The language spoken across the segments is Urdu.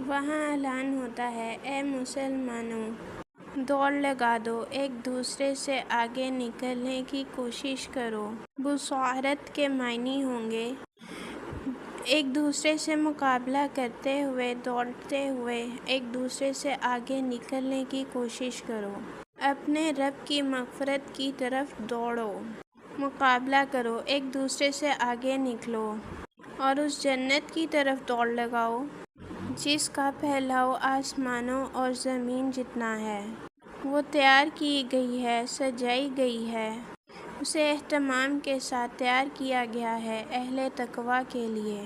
وہاں اعلان ہوتا ہے، اے مسلمانوں، دوڑ لگا دو، ایک دوسرے سے آگے نکلنے کی کوشش کرو۔ بصارت کے معنی ہوں گے ایک دوسرے سے مقابلہ کرتے ہوئے، دوڑتے ہوئے ایک دوسرے سے آگے نکلنے کی کوشش کرو، اپنے رب کی مغفرت کی طرف دوڑو، مقابلہ کرو، ایک دوسرے سے آگے نکلو اور اس جنت کی طرف دوڑ لگاؤ جس کا پھیلاؤ آسمانوں اور زمین جتنا ہے۔ وہ تیار کی گئی ہے، سجائی گئی ہے، اسے اہتمام کے ساتھ تیار کیا گیا ہے اہل تقویٰ کے لیے۔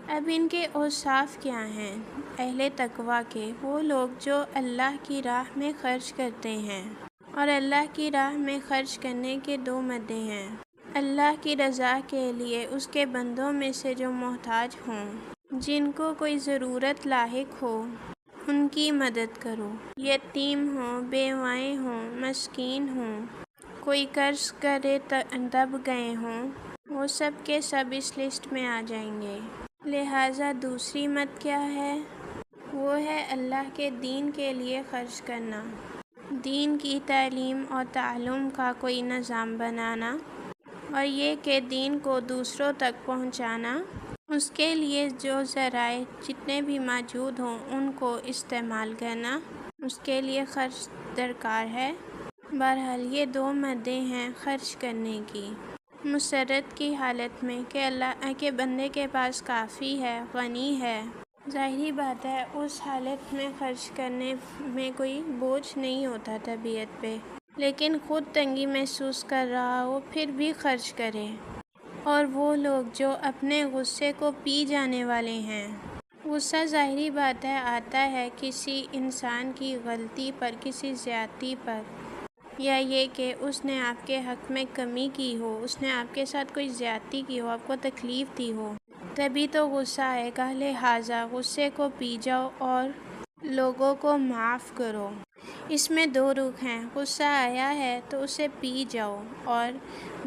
اب ان کے اوصاف کیا ہیں اہل تقویٰ کے؟ وہ لوگ جو اللہ کی راہ میں خرچ کرتے ہیں، اور اللہ کی راہ میں خرچ کرنے کے دو مدے ہیں۔ اللہ کی رضا کے لیے اس کے بندوں میں سے جو محتاج ہوں، جن کو کوئی ضرورت لاحق ہو، ان کی مدد کرو، یتیم ہوں، بیوائیں ہوں، مسکین ہوں، کوئی قرض کرے دب گئے ہوں، وہ سب کے سب اس لسٹ میں آ جائیں گے۔ لہٰذا دوسری مت کیا ہے؟ وہ ہے اللہ کے دین کے لیے خرچ کرنا، دین کی تعلیم اور تعلم کا کوئی نظام بنانا، اور یہ کہ دین کو دوسروں تک پہنچانا، اس کے لیے جو ذرائع جتنے بھی موجود ہوں ان کو استعمال کرنا، اس کے لیے خرچ درکار ہے۔ بہرحال یہ دو مدیں ہیں خرچ کرنے کی، مسرت کی حالت میں کہ اللہ کے بندے کے پاس کافی ہے، غنی ہے، ظاہری بات ہے اس حالت میں خرچ کرنے میں کوئی بوجھ نہیں ہوتا طبیعت پہ، لیکن خود تنگی محسوس کر رہا ہو پھر بھی خرچ کرے۔ اور وہ لوگ جو اپنے غصے کو پی جانے والے ہیں، غصہ ظاہری بات ہے آتا ہے کسی انسان کی غلطی پر، کسی زیادتی پر، یا یہ کہ اس نے آپ کے حق میں کمی کی ہو، اس نے آپ کے ساتھ کوئی زیادتی کی ہو، آپ کو تکلیف دی ہو، تبھی تو غصہ آئے گا۔ لہٰذا غصے کو پی جاؤ اور لوگوں کو معاف کرو۔ اس میں دو رخ ہیں، غصہ آیا ہے تو اسے پی جاؤ، اور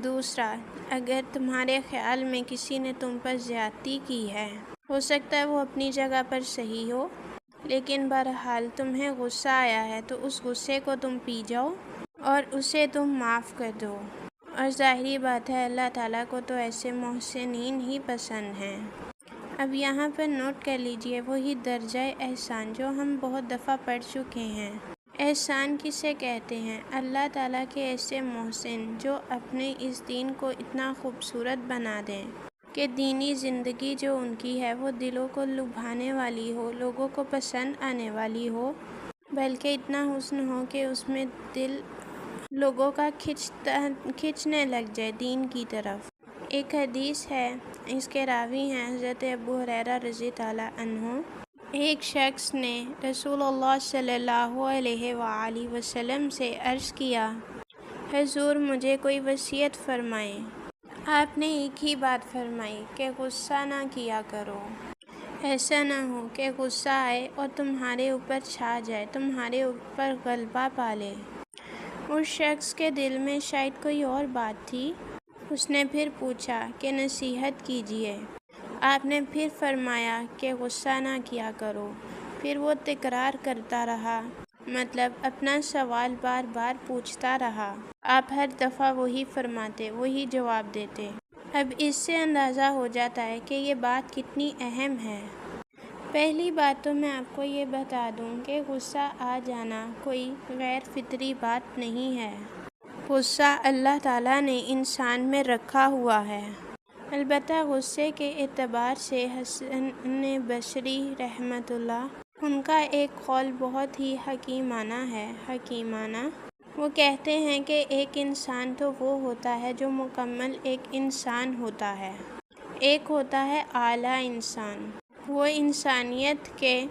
دوسرا، اگر تمہارے خیال میں کسی نے تم پر زیادتی کی ہے، ہو سکتا ہے وہ اپنی جگہ پر صحیح ہو، لیکن بہرحال تمہیں غصہ آیا ہے تو اس غصے کو تم پی جاؤ اور اسے تم معاف کر دو۔ اور ظاہری بات ہے اللہ تعالیٰ کو تو ایسے محسنین ہی پسند ہیں۔ اب یہاں پر نوٹ کر لیجئے وہی درجہ احسان جو ہم بہت دفعہ پڑھ چکے ہیں۔ احسان کسے کہتے ہیں؟ اللہ تعالیٰ کے ایسے محسن جو اپنے اس دین کو اتنا خوبصورت بنا دیں کہ دینی زندگی جو ان کی ہے وہ دلوں کو لبھانے والی ہو، لوگوں کو پسند آنے والی ہو، بلکہ اتنا حسن ہو کہ اس میں دل لوگوں کا کھنچنے لگ جائے دین کی طرف۔ ایک حدیث ہے، اس کے راوی ہیں حضرت ابو ہریرہ رضی اللہ عنہ۔ ایک شخص نے رسول اللہ صلی اللہ علیہ وآلہ وسلم سے عرض کیا، حضور مجھے کوئی وصیت فرمائیں۔ آپ نے ایک ہی بات فرمائی کہ غصہ نہ کیا کرو، ایسا نہ ہو کہ غصہ آئے اور تمہارے اوپر چھا جائے، تمہارے اوپر غلبہ پا لے۔ اس شخص کے دل میں شاید کوئی اور بات تھی، اس نے پھر پوچھا کہ نصیحت کیجیے۔ آپ نے پھر فرمایا کہ غصہ نہ کیا کرو۔ پھر وہ تکرار کرتا رہا، مطلب اپنا سوال بار بار پوچھتا رہا۔ آپ ہر دفعہ وہی فرماتے، وہی جواب دیتے۔ اب اس سے اندازہ ہو جاتا ہے کہ یہ بات کتنی اہم ہے۔ پہلی بات تو میں آپ کو یہ بتا دوں کہ غصہ آ جانا کوئی غیر فطری بات نہیں ہے۔ غصہ اللہ تعالیٰ نے انسان میں رکھا ہوا ہے۔ البتہ غصے کے اعتبار سے حسن بصری رحمۃ اللہ، ان کا ایک قول بہت ہی حکیمانہ۔ وہ کہتے ہیں کہ ایک انسان تو وہ ہوتا ہے جو مکمل ایک انسان ہوتا ہے، ایک ہوتا ہے اعلیٰ انسان، وہ انسانیت کے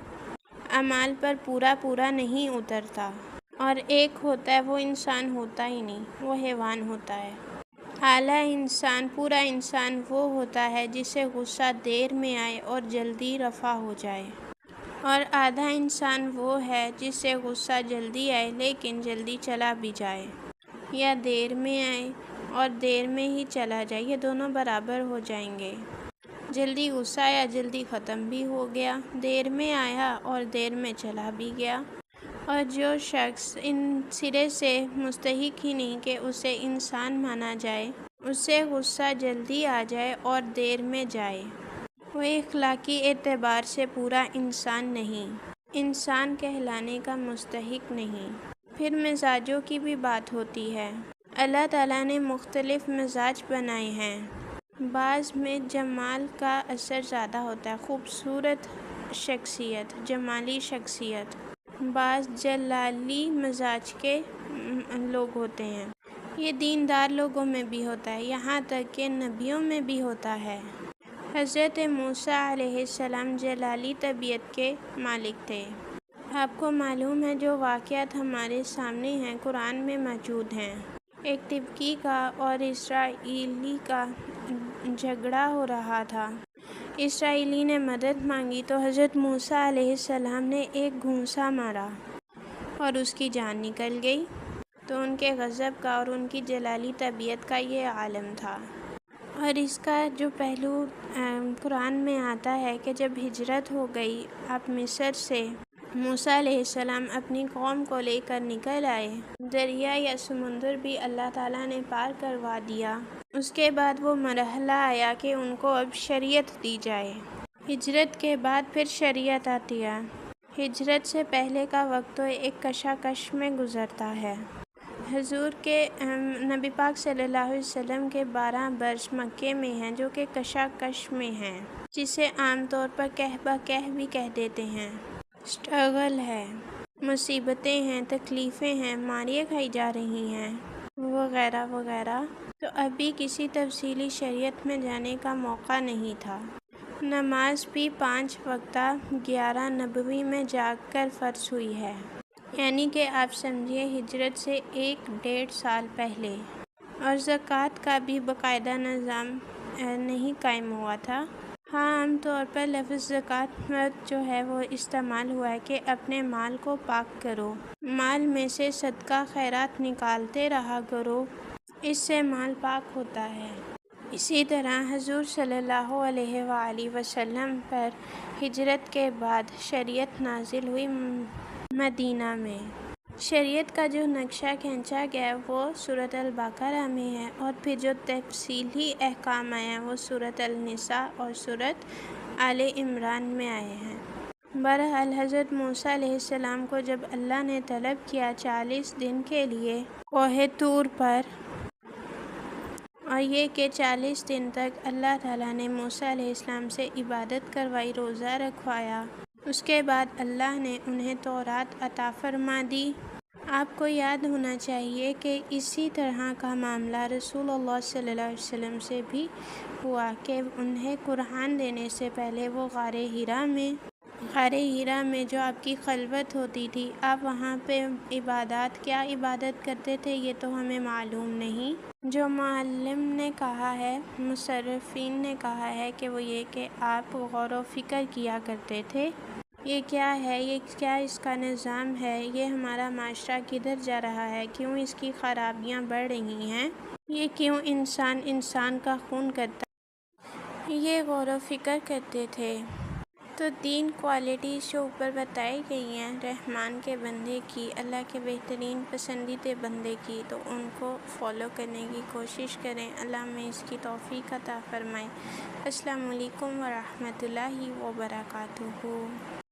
اعمال پر پورا نہیں اترتا، اور ایک ہوتا ہے وہ انسان ہوتا ہی نہیں، وہ حیوان ہوتا ہے۔ اعلیٰ انسان، پورا انسان وہ ہوتا ہے جسے غصہ دیر میں آئے اور جلدی رفع ہو جائے، اور آدھا انسان وہ ہے جسے غصہ جلدی آئے لیکن جلدی چلا بھی جائے، یا دیر میں آئے اور دیر میں ہی چلا جائے، یہ دونوں برابر ہو جائیں گے۔ جلدی غصہ آیا، جلدی ختم بھی ہو گیا، دیر میں آیا اور دیر میں چلا بھی گیا۔ اور جو شخص ان سرے سے مستحق ہی نہیں کہ اسے انسان مانا جائے، اسے غصہ جلدی آ جائے اور دیر میں جائے، وہ اخلاقی اعتبار سے پورا انسان نہیں، انسان کہلانے کا مستحق نہیں۔ پھر مزاجوں کی بھی بات ہوتی ہے۔ اللہ تعالیٰ نے مختلف مزاج بنائے ہیں۔ بعض میں جمال کا اثر زیادہ ہوتا ہے، خوبصورت شخصیت، جمالی شخصیت۔ بعض جلالی مزاج کے لوگ ہوتے ہیں۔ یہ دیندار لوگوں میں بھی ہوتا ہے، یہاں تک کہ نبیوں میں بھی ہوتا ہے۔ حضرت موسیٰ علیہ السلام جلالی طبیعت کے مالک تھے۔ آپ کو معلوم ہے جو واقعات ہمارے سامنے ہیں قرآن میں موجود ہیں۔ ایک قبطی کا اور اسرائیلی کا جھگڑا ہو رہا تھا۔ اسرائیلی نے مدد مانگی تو حضرت موسیٰ علیہ السلام نے ایک گھونسا مارا اور اس کی جان نکل گئی۔ تو ان کے غضب کا اور ان کی جلالی طبیعت کا یہ عالم تھا۔ اور اس کا جو پہلو قرآن میں آتا ہے کہ جب ہجرت ہو گئی، آپ مصر سے موسیٰ علیہ السلام اپنی قوم کو لے کر نکل آئے، دریا یا سمندر بھی اللہ تعالیٰ نے پار کروا دیا۔ اس کے بعد وہ مرحلہ آیا کہ ان کو اب شریعت دی جائے۔ ہجرت کے بعد پھر شریعت آتی ہے۔ ہجرت سے پہلے کا وقت تو ایک کشاکش میں گزرتا ہے۔ حضور کے نبی پاک صلی اللہ علیہ وسلم کے 12 برس مکے میں ہیں جو کہ کشاکش میں ہیں، جسے عام طور پر کہہ بکہ بھی کہہ دیتے ہیں۔ اسٹرگل ہے، مصیبتیں ہیں، تکلیفیں ہیں، ماریں کھائی جا رہی ہیں، وغیرہ وغیرہ۔ تو ابھی کسی تفصیلی شریعت میں جانے کا موقع نہیں تھا۔ نماز بھی 5 وقتہ 11 نبوی میں جا کر فرض ہوئی ہے، یعنی کہ آپ سمجھیے ہجرت سے 1-1.5 سال پہلے۔ اور زکوٰۃ کا بھی باقاعدہ نظام نہیں قائم ہوا تھا۔ ہاں، عام طور پر لفظ زکوٰۃ جو ہے وہ استعمال ہوا ہے کہ اپنے مال کو پاک کرو، مال میں سے صدقہ خیرات نکالتے رہا کرو، اس سے مال پاک ہوتا ہے۔ اسی طرح حضور صلی اللہ علیہ وآلہ وسلم پر ہجرت کے بعد شریعت نازل ہوئی مدینہ میں۔ شریعت کا جو نقشہ کھینچا گیا وہ سورۃ البقرہ میں ہے، اور پھر جو تفصیلی احکام آئے ہیں وہ سورۃ النساء اور سورۃ آل عمران میں آئے ہیں۔ بہرحال حضرت موسیٰ علیہ السلام کو جب اللہ نے طلب کیا 40 دن کے لیے کوہ طور پر، اور یہ کہ 40 دن تک اللہ تعالیٰ نے موسیٰ علیہ السلام سے عبادت کروائی، روزہ رکھوایا، اس کے بعد اللہ نے انہیں تورات عطا فرما دی۔ آپ کو یاد ہونا چاہیے کہ اسی طرح کا معاملہ رسول اللہ صلی اللہ علیہ وسلم سے بھی ہوا کہ انہیں قرآن دینے سے پہلے وہ غار ہیرا میں جو آپ کی خلوت ہوتی تھی، آپ وہاں پہ کیا عبادت کرتے تھے یہ تو ہمیں معلوم نہیں۔ جو معلم نے کہا ہے، مصرفین نے کہا ہے کہ وہ یہ کہ آپ غور و فکر کیا کرتے تھے، یہ کیا ہے، یہ کیا اس کا نظام ہے، یہ ہمارا معاشرہ کدھر جا رہا ہے، کیوں اس کی خرابیاں بڑھ رہی ہیں، یہ کیوں انسان کا خون کرتا ہے، یہ غور و فکر کرتے تھے۔ تو 3 کوالٹیز جو اوپر بتائی گئی ہیں رحمان کے بندے کی، اللہ کے بہترین پسندیدہ بندے کی، تو ان کو فالو کرنے کی کوشش کریں۔ اللہ ہمیں اس کی توفیق عطا فرمائے۔ السلام علیکم ورحمۃ اللہ وبرکاتہ۔